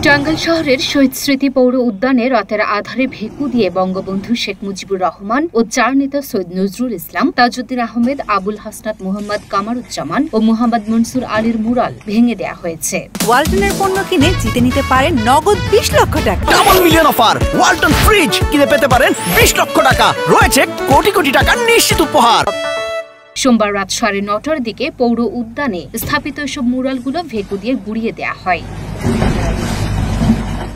টাঙ্গাইল শহরের শহীদ স্মৃতি পৌর উদ্যানে রাতের আধারে ভেকু দিয়ে বঙ্গবন্ধু শেখ মুজিবুর রহমান ও চার নেতা সৈয়দ নজরুল ইসলাম, তাজউদ্দিন আহমেদ, আবুল হাসনাত মোহাম্মদ কামারুজ্জামান ও মোহাম্মদ মনসুর আলীর মুরাল ভেঙে দেয়া হয়েছে। ওয়ালটনের পণ্য কিনে জিতে নিতে পারেন নগদ 20 লক্ষ টাকা। Double million offer! Walton fridge কিনে পেতে পারেন 20 লক্ষ টাকা। রয়েছে কোটি কোটি টাকার নিশ্চিত উপহার। সোমবার রাত 9:30টার দিকে পৌর উদ্যানে স্থাপিত এসব মুরালগুলো ভেকু দিয়ে গুড়িয়ে দেয়া হয়।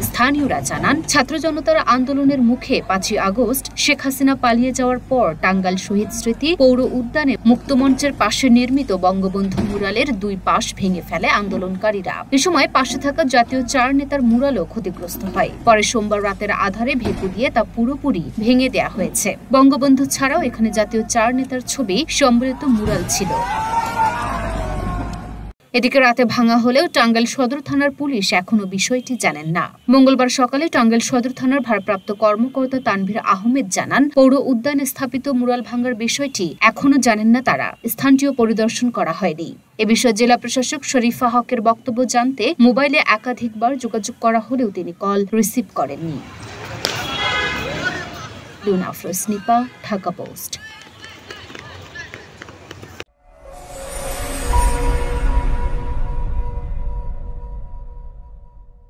স্থানীয়রা জানান, ছাত্র জনতার আন্দোলনের মুখে 5ই আগস্ট শেখ হাসিনা পালিয়ে যাওয়ার পর টাঙ্গাইল শহীদ স্মৃতি পৌর উদ্যানে মুক্তমঞ্চের পাশে নির্মিত বঙ্গবন্ধু মুরালের 2 পাশ ভেঙে ফেলে আন্দোলনকারীরা। এ সময় পাশে থাকা জাতীয় 4 নেতার মুরালও ক্ষতিগ্রস্ত হয়। পরে সোমবার রাতের আধারে ভেকু দিয়ে তা পুরোপুরি ভেঙে দেয়া হয়েছে। বঙ্গবন্ধু ছাড়াও এখানে জাতীয় 4 নেতার ছবি সম্বলিত মুরাল ছিল। এদিকে রাতে ভাঙা হলেও টাঙ্গাইল সদর থানার পুলিশ এখনো বিষয়টি জানেন না। মঙ্গলবার সকালে টাঙ্গাইল সদর থানার ভারপ্রাপ্ত কর্মকর্তা তানভীর আহমেদ জানান, পৌর উদ্যানে স্থাপিত মুরাল ভাঙার বিষয়টি এখনো জানেন না তারা। স্থানটিও পরিদর্শন করা হয়নি। এ বিষয়ে জেলা প্রশাসক শরীফা হকের বক্তব্য জানতে মোবাইলে একাধিকবার যোগাযোগ করা হলেও তিনি কল রিসিভ করেননি। লুনা আফরোজ, নিপা, ঢাকা পোস্ট।